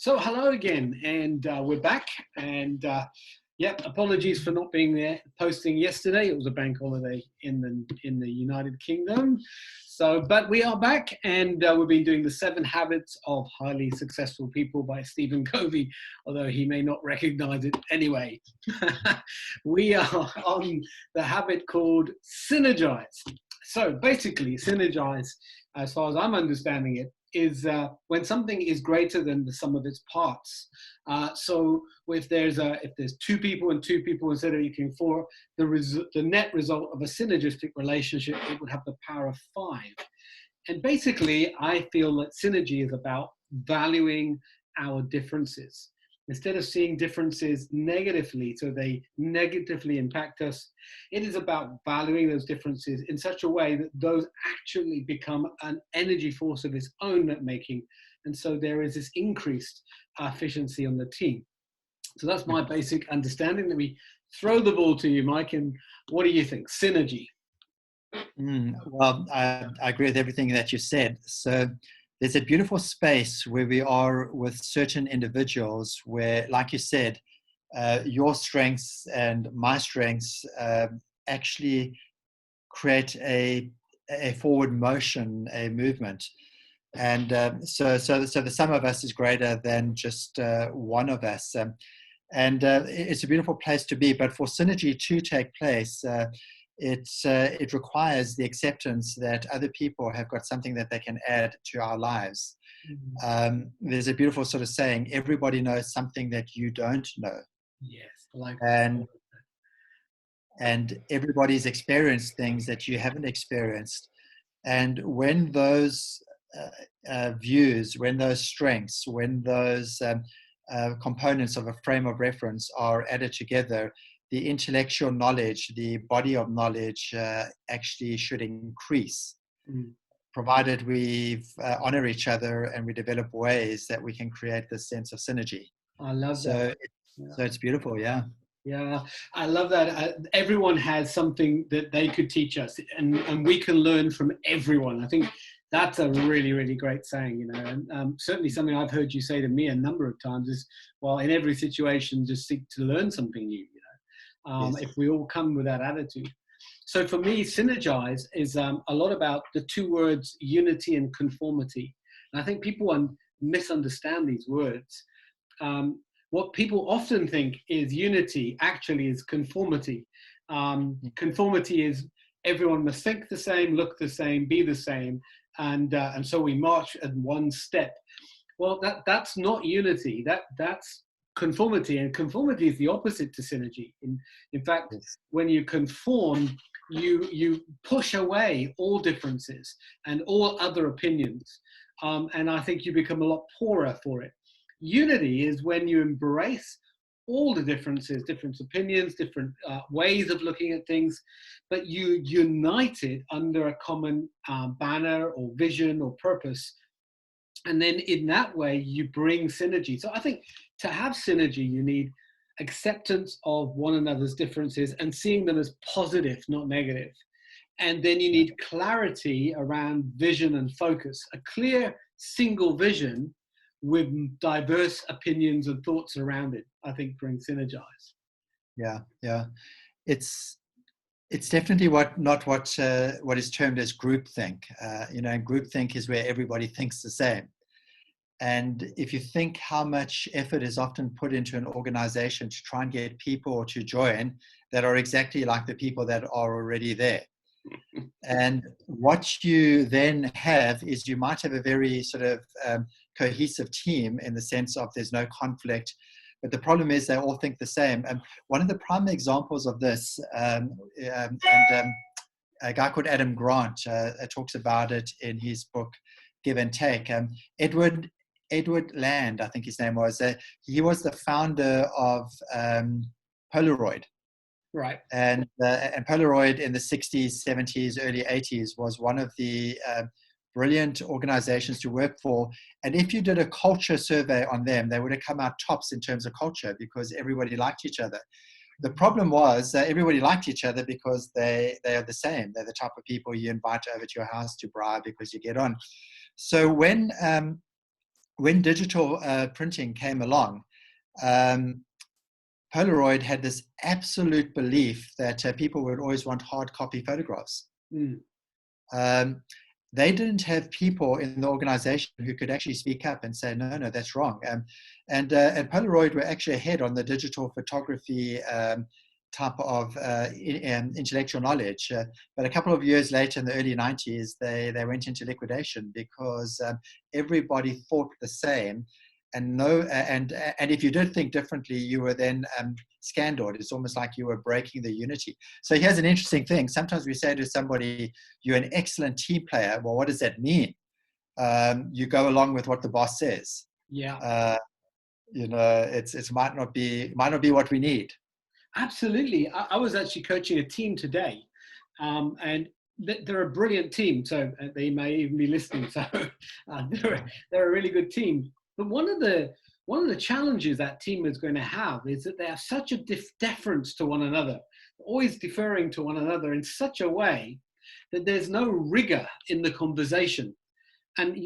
So hello again, and we're back. And yep, apologies for not being there posting yesterday. It was a bank holiday in the United Kingdom. So, but we are back, and we've been doing the 7 Habits of Highly Successful People by Stephen Covey, although he may not recognize it anyway. We are on the habit called Synergize. So basically, Synergize, as far as I'm understanding it, is when something is greater than the sum of its parts. So if there's 2 people and 2 people instead of equaling 4, the net result of a synergistic relationship, it would have the power of 5. And basically, I feel that synergy is about valuing our differences. Instead of seeing differences negatively, so they negatively impact us, it is about valuing those differences in such a way that those actually become an energy force of its own making. And so there is this increased efficiency on the team. So that's my basic understanding. Let me throw the ball to you, Mike. And what do you think? Synergy. Well, I agree with everything that you said. So there's a beautiful space where we are with certain individuals where, like you said, your strengths and my strengths actually create a forward motion, a movement. And so the sum of us is greater than just one of us. And it's a beautiful place to be. But for synergy to take place, it requires the acceptance that other people have got something that they can add to our lives. Mm-hmm. There's a beautiful sort of saying, everybody knows something that you don't know. Yes, I like that. And everybody's experienced things that you haven't experienced. And when those views, when those strengths, when those components of a frame of reference are added together, the intellectual knowledge, the body of knowledge actually should increase, provided we honor each other and we develop ways that we can create this sense of synergy. I love that. So it's beautiful, yeah. Yeah, I love that. Everyone has something that they could teach us, and we can learn from everyone. I think that's a really, really great saying, you know, and certainly something I've heard you say to me a number of times is, well, in every situation, just seek to learn something new, you know, yes. If we all come with that attitude. So for me, Synergize is a lot about the 2 words, unity and conformity. And I think people misunderstand these words. What people often think is unity actually is conformity. Conformity is everyone must think the same, look the same, be the same, and so we march at one step. Well, that's not unity. That's conformity, and conformity is the opposite to synergy. In fact, yes. When you conform, you push away all differences and all other opinions, and I think you become a lot poorer for it. Unity is when you embrace all the differences, different opinions, different ways of looking at things, but you unite it under a common banner or vision or purpose. And then in that way, you bring synergy. So I think to have synergy, you need acceptance of one another's differences and seeing them as positive, not negative. And then you need clarity around vision and focus, a clear single vision with diverse opinions and thoughts around it, I think brings Synergize. Yeah. It's definitely not what is termed as groupthink. Groupthink is where everybody thinks the same. And if you think how much effort is often put into an organization to try and get people to join that are exactly like the people that are already there. And what you then have is you might have a very sort of cohesive team in the sense of there's no conflict, but the problem is they all think the same. And one of the prime examples of this, a guy called Adam Grant talks about it in his book Give and Take. Edward Land, I think his name was. He was the founder of Polaroid. Right. And Polaroid in the 60s, 70s, early 80s was one of the brilliant organizations to work for. And if you did a culture survey on them, they would have come out tops in terms of culture because everybody liked each other. The problem was that everybody liked each other because they are the same. They're the type of people you invite over to your house to bribe because you get on. So when when digital printing came along, um, Polaroid had this absolute belief that people would always want hard copy photographs. Mm. Um, they didn't have people in the organization who could actually speak up and say, no, no, that's wrong. And Polaroid were actually ahead on the digital photography type of intellectual knowledge. But a couple of years later, in the early 90s, they went into liquidation because everybody thought the same. And if you did think differently, you were then scandaled. It's almost like you were breaking the unity. So here's an interesting thing. Sometimes we say to somebody, you're an excellent team player. Well, what does that mean? You go along with what the boss says. Yeah. It might not be what we need. Absolutely. I was actually coaching a team today, and they're a brilliant team. So they may even be listening. So they're a really good team. But one of the challenges that team is going to have is that they have such a deference to one another, always deferring to one another in such a way that there's no rigor in the conversation. And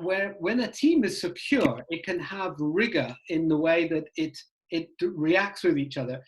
when a team is secure, it can have rigor in the way that it reacts with each other.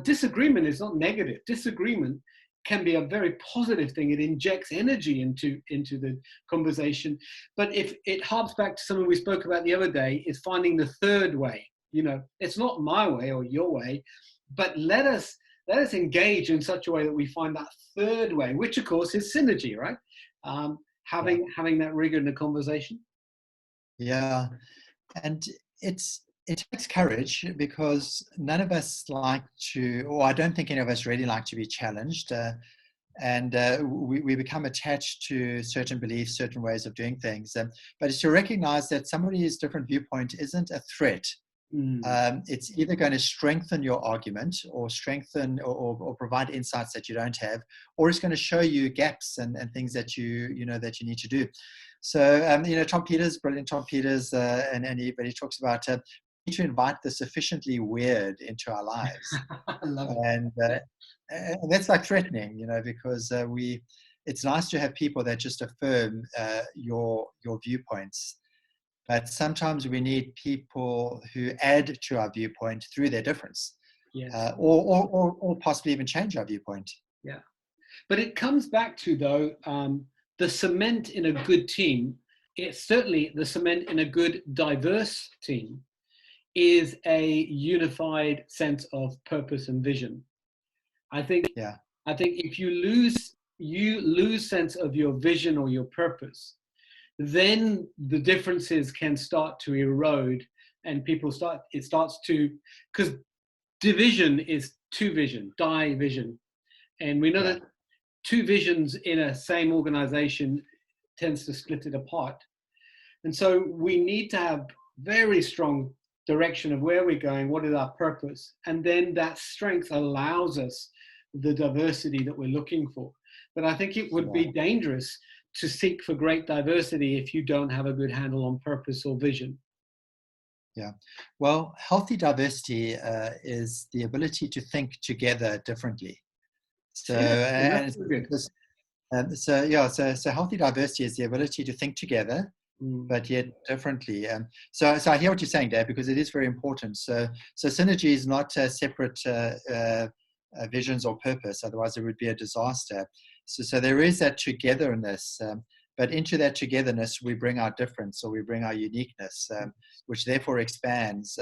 Disagreement is not negative. Disagreement can be a very positive thing. It injects energy into the conversation. But if it harps back to something we spoke about the other day, is finding the third way. It's not my way or your way, but let us engage in such a way that we find that third way, which of course is synergy, right? Having that rigor in the conversation. Yeah, and it takes courage because none of us like to, or I don't think any of us really like to be challenged. And we become attached to certain beliefs, certain ways of doing things. But it's to recognize that somebody's different viewpoint isn't a threat. It's either going to strengthen your argument or strengthen or provide insights that you don't have, or it's going to show you gaps and things that you need to do. So, Tom Peters, brilliant Tom Peters, and he talks about we need to invite the sufficiently weird into our lives. I love it. And that's like threatening, because it's nice to have people that just affirm your viewpoints. But sometimes we need people who add to our viewpoint through their difference, yes. or possibly even change our viewpoint. Yeah, but it comes back to, though, the cement in a good team. It's certainly the cement in a good, diverse team is a unified sense of purpose and vision. I think if you lose sense of your vision or your purpose, then the differences can start to erode, and it starts to, because division is two vision, division. And we know that two visions in a same organization tends to split it apart. And so we need to have very strong direction of where we're going, what is our purpose, and then that strength allows us the diversity that we're looking for. But I think it would be dangerous to seek for great diversity if you don't have a good handle on purpose or vision. Yeah, well, healthy diversity is the ability to think together differently. So, so healthy diversity is the ability to think together, but yet differently. So I hear what you're saying, Dave, because it is very important. So synergy is not separate visions or purpose, otherwise it would be a disaster. So there is that togetherness, but into that togetherness we bring our difference, or we bring our uniqueness, which therefore expands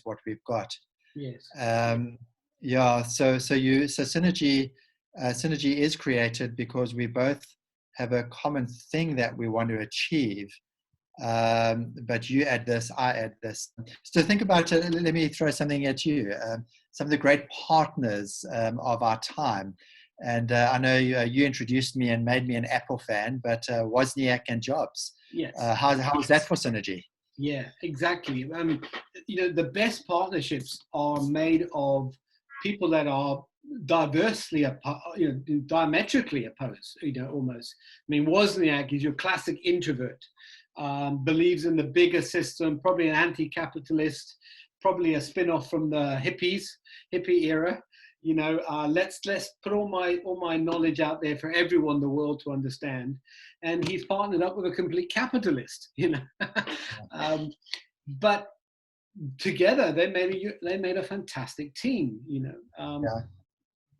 what we've got. Yes. So synergy is created because we both have a common thing that we want to achieve. But you add this, I add this. So think about it. Let me throw something at you. Some of the great partners of our time. And I know you introduced me and made me an Apple fan, but Wozniak and Jobs. Yes. How is that for synergy? Yeah, exactly. The best partnerships are made of people that are diametrically opposed, almost. I mean, Wozniak is your classic introvert, believes in the bigger system, probably an anti-capitalist, probably a spin-off from the hippie era. let's put all my knowledge out there for everyone in the world to understand. And he's partnered up with a complete capitalist, but together they made a fantastic team. Yeah.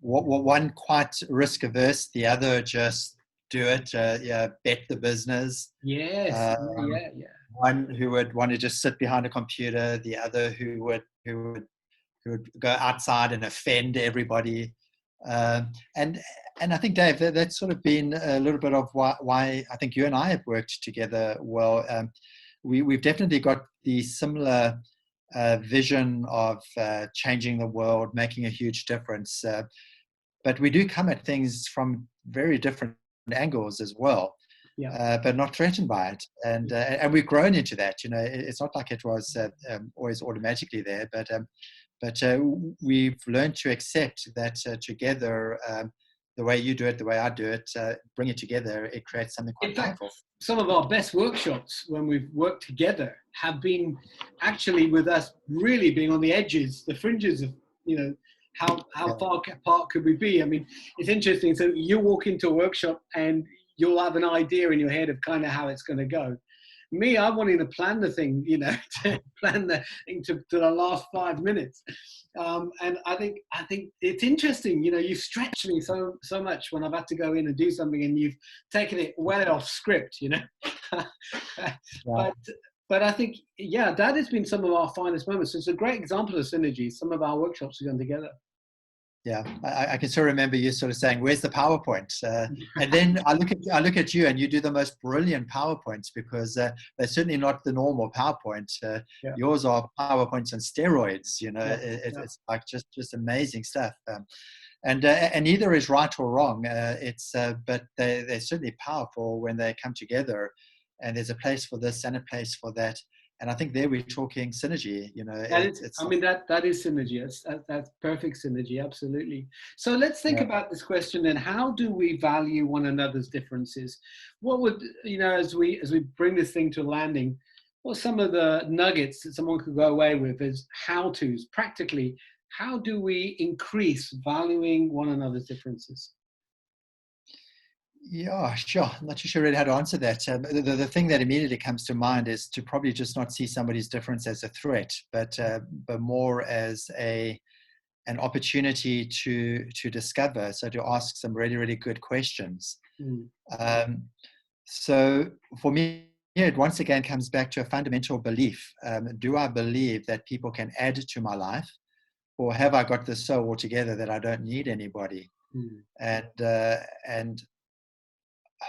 One quite risk averse, the other just do it, yeah, bet the business. Yes, yeah. One who would want to just sit behind a computer, the other who would go outside and offend everybody. And I think, Dave, that's sort of been a little bit of why I think you and I have worked together well. We've definitely got the similar vision of changing the world, making a huge difference. But we do come at things from very different angles as well. Yeah. But not threatened by it, and we've grown into that. It's not like it was always automatically there, but we've learned to accept that together, the way you do it, the way I do it, bring it together, it creates something quite powerful. Some of our best workshops when we've worked together have been actually with us really being on the edges, the fringes of, how far apart could we be? I mean, it's interesting. So you walk into a workshop and you'll have an idea in your head of kind of how it's going to go. Me, I'm wanting to plan the thing, to plan the thing to the last 5 minutes. And I think it's interesting, you stretch me so much when I've had to go in and do something and you've taken it well off script, But I think, that has been some of our finest moments. So it's a great example of synergy. Some of our workshops have gone together. Yeah, I can still remember you sort of saying, "Where's the PowerPoint?" And then I look at you, and you do the most brilliant PowerPoints because they're certainly not the normal PowerPoint. Yours are PowerPoints on steroids. It's like just amazing stuff. And neither is right or wrong. But they're certainly powerful when they come together. And there's a place for this and a place for that. And I think there we're talking synergy. That is synergy. That's perfect synergy. Absolutely. So let's think about this question then. How do we value one another's differences? What would, as we bring this thing to a landing, what are some of the nuggets that someone could go away with as how-tos? Practically, how do we increase valuing one another's differences? Yeah, sure. I'm not too sure really how to answer that. The thing that immediately comes to mind is to probably just not see somebody's difference as a threat, but more as an opportunity to discover. So to ask some really, really good questions. So for me, it once again comes back to a fundamental belief. Do I believe that people can add to my life, or have I got this so all together that I don't need anybody? And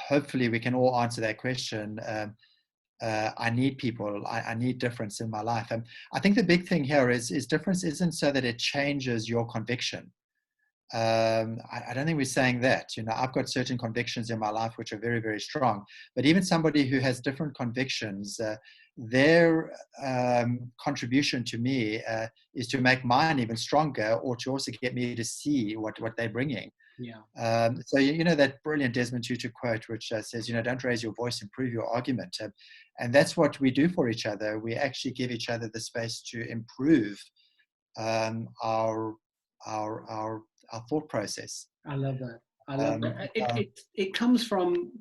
hopefully we can all answer that question. I need people. I need difference in my life. And I think the big thing here is difference isn't so that it changes your conviction. I don't think we're saying that. I've got certain convictions in my life which are very, very strong. But even somebody who has different convictions, their contribution to me is to make mine even stronger, or to also get me to see what they're bringing. So that brilliant Desmond Tutu quote, which says, don't raise your voice, improve your argument. And that's what we do for each other. We actually give each other the space to improve our thought process. I love that. I love that. It comes from,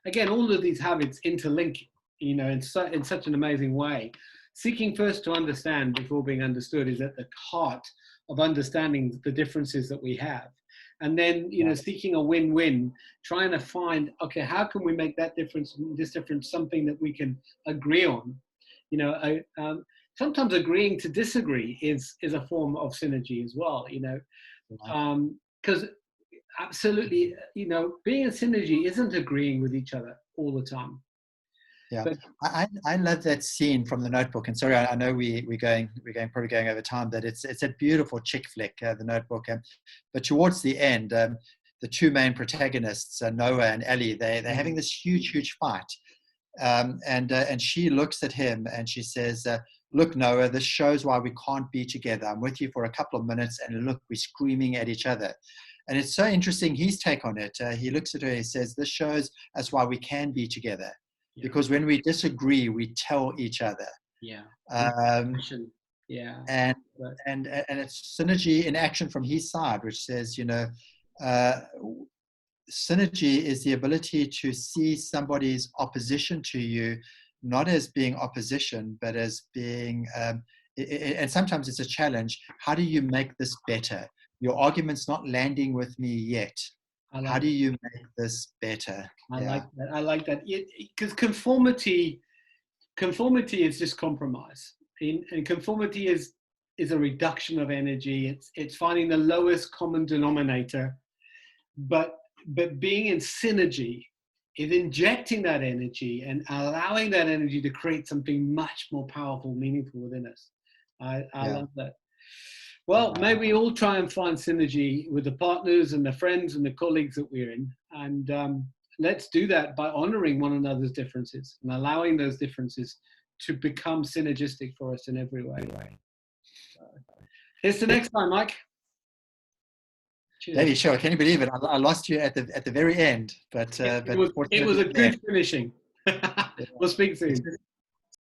again, all of these habits interlink, in such an amazing way. Seeking first to understand before being understood is at the heart of understanding the differences that we have. And then, seeking a win-win, trying to find, okay, how can we make that difference, something that we can agree on? Sometimes agreeing to disagree is a form of synergy as well, because absolutely, being a synergy isn't agreeing with each other all the time. Yeah, but I love that scene from The Notebook. And sorry, I know we're probably going over time, but it's a beautiful chick flick, The Notebook. But towards the end, the two main protagonists, Noah and Ellie, they're having this huge fight. And she looks at him and she says, "Look, Noah, this shows why we can't be together. I'm with you for a couple of minutes, and look, we're screaming at each other." And it's so interesting, his take on it. He looks at her and he says, "This shows us why we can be together. Because when we disagree, we tell each other." Yeah. and Right. and it's synergy in action from his side, which says, uh, synergy is the ability to see somebody's opposition to you not as being opposition, but as being, and sometimes it's a challenge. How do you make this better? Your argument's not landing with me yet. I How like do you make this better? I Yeah, like that. I like that. Because conformity is just compromise. And conformity is a reduction of energy. It's finding the lowest common denominator. But being in synergy is injecting that energy and allowing that energy to create something much more powerful, meaningful within us. I yeah. love that. Well, may we all try and find synergy with the partners and the friends and the colleagues that we're in. And let's do that by honoring one another's differences and allowing those differences to become synergistic for us in every way. Here's the next time, Mike. Cheers. Davey, sure. Can you believe it? I lost you at the very end, but It but was fortunately a you're there. good finishing. We'll speak soon.